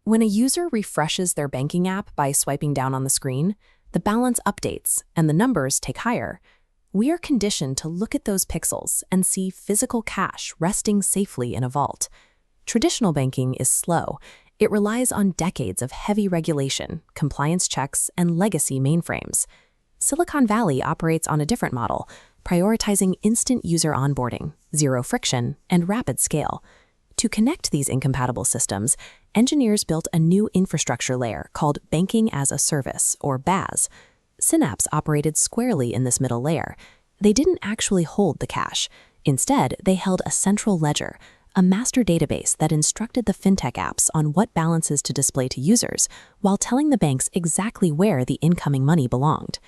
When a user refreshes their banking app by swiping down on the screen, the balance updates and the numbers take higher. We are conditioned to look at those pixels and see physical cash resting safely in a vault. Traditional banking is slow. It relies on decades of heavy regulation, compliance checks, and legacy mainframes. Silicon Valley operates on a different model, prioritizing instant user onboarding, zero friction, and rapid scale. To connect these incompatible systems, engineers built a new infrastructure layer called Banking as a Service, or BaaS. Synapse operated squarely in this middle layer. They didn't actually hold the cash. Instead, they held a central ledger, a master database that instructed the fintech apps on what balances to display to users, while telling the banks exactly where the incoming money belonged.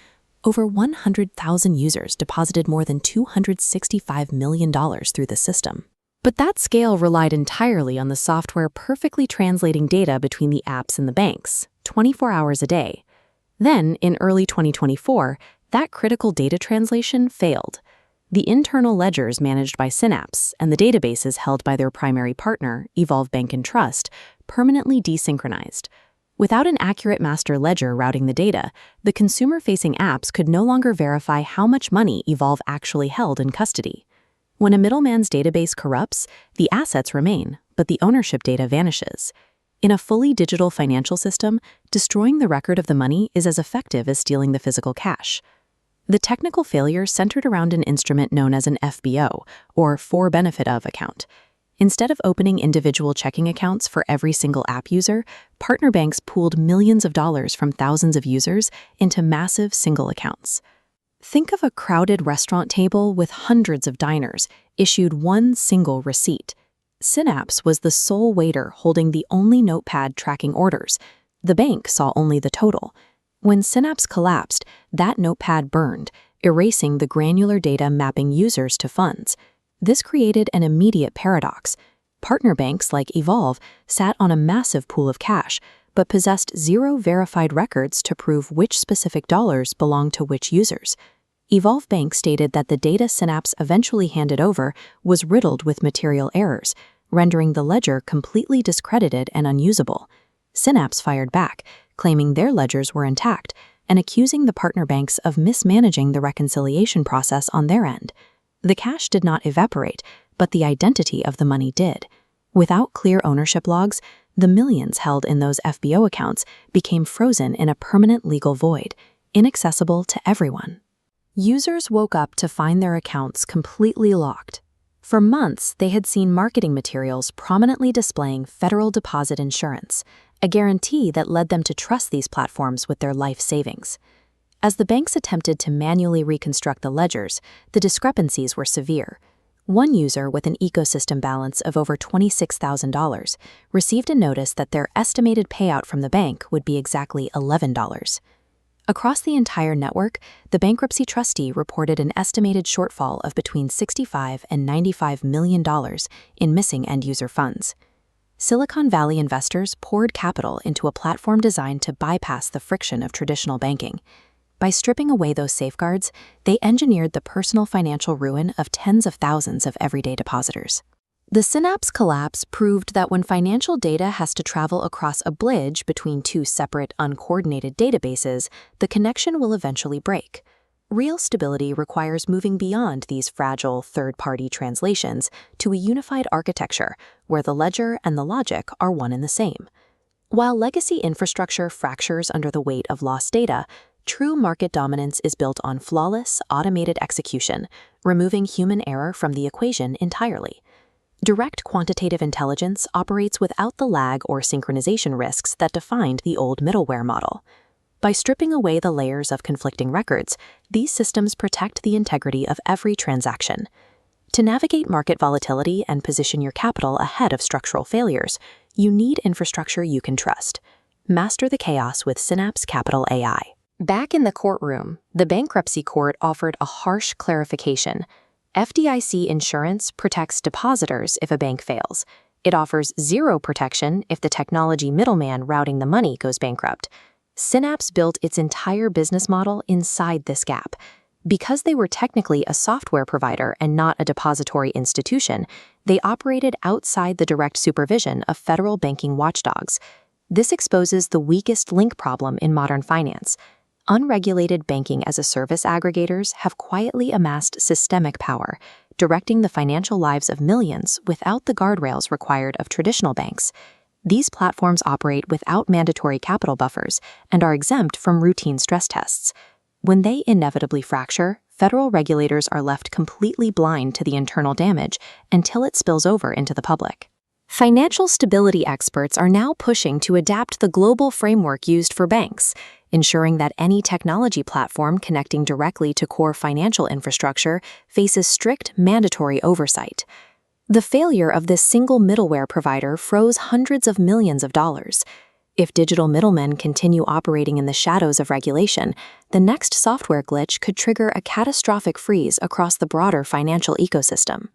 Over 100,000 users deposited more than $265 million through the system. But that scale relied entirely on the software perfectly translating data between the apps and the banks, 24 hours a day. Then, in early 2024, that critical data translation failed. The internal ledgers managed by Synapse and the databases held by their primary partner, Evolve Bank and Trust, permanently desynchronized. Without an accurate master ledger routing the data, the consumer-facing apps could no longer verify how much money Evolve actually held in custody. When a middleman's database corrupts, the assets remain, but the ownership data vanishes. In a fully digital financial system, destroying the record of the money is as effective as stealing the physical cash. The technical failure centered around an instrument known as an FBO, or for benefit of account. Instead of opening individual checking accounts for every single app user, partner banks pooled millions of dollars from thousands of users into massive single accounts. Think of a crowded restaurant table with hundreds of diners, issued one single receipt. Synapse was the sole waiter holding the only notepad tracking orders. The bank saw only the total. When Synapse collapsed, that notepad burned, erasing the granular data mapping users to funds. This created an immediate paradox. Partner banks like Evolve sat on a massive pool of cash, but possessed zero verified records to prove which specific dollars belonged to which users. Evolve Bank stated that the data Synapse eventually handed over was riddled with material errors, rendering the ledger completely discredited and unusable. Synapse fired back, claiming their ledgers were intact, and accusing the partner banks of mismanaging the reconciliation process on their end. The cash did not evaporate, but the identity of the money did. Without clear ownership logs, the millions held in those FBO accounts became frozen in a permanent legal void, inaccessible to everyone. Users woke up to find their accounts completely locked. For months, they had seen marketing materials prominently displaying federal deposit insurance, a guarantee that led them to trust these platforms with their life savings. As the banks attempted to manually reconstruct the ledgers, the discrepancies were severe. One user with an ecosystem balance of over $26,000 received a notice that their estimated payout from the bank would be exactly $11. Across the entire network, the bankruptcy trustee reported an estimated shortfall of between $65 and $95 million in missing end-user funds. Silicon Valley investors poured capital into a platform designed to bypass the friction of traditional banking. By stripping away those safeguards, they engineered the personal financial ruin of tens of thousands of everyday depositors. The Synapse collapse proved that when financial data has to travel across a bridge between two separate, uncoordinated databases, the connection will eventually break. Real stability requires moving beyond these fragile third-party translations to a unified architecture where the ledger and the logic are one and the same. While legacy infrastructure fractures under the weight of lost data, true market dominance is built on flawless, automated execution, removing human error from the equation entirely. Direct quantitative intelligence operates without the lag or synchronization risks that defined the old middleware model. By stripping away the layers of conflicting records, these systems protect the integrity of every transaction. To navigate market volatility and position your capital ahead of structural failures, you need infrastructure you can trust. Master the chaos with Synapse Capital AI. Back in the courtroom, the bankruptcy court offered a harsh clarification. FDIC insurance protects depositors if a bank fails. It offers zero protection if the technology middleman routing the money goes bankrupt. Synapse built its entire business model inside this gap. Because they were technically a software provider and not a depository institution, they operated outside the direct supervision of federal banking watchdogs. This exposes the weakest link problem in modern finance. Unregulated banking-as-a-service aggregators have quietly amassed systemic power, directing the financial lives of millions without the guardrails required of traditional banks. These platforms operate without mandatory capital buffers and are exempt from routine stress tests. When they inevitably fracture, federal regulators are left completely blind to the internal damage until it spills over into the public. Financial stability experts are now pushing to adapt the global framework used for banks, ensuring that any technology platform connecting directly to core financial infrastructure faces strict mandatory oversight. The failure of this single middleware provider froze hundreds of millions of dollars. If digital middlemen continue operating in the shadows of regulation, the next software glitch could trigger a catastrophic freeze across the broader financial ecosystem.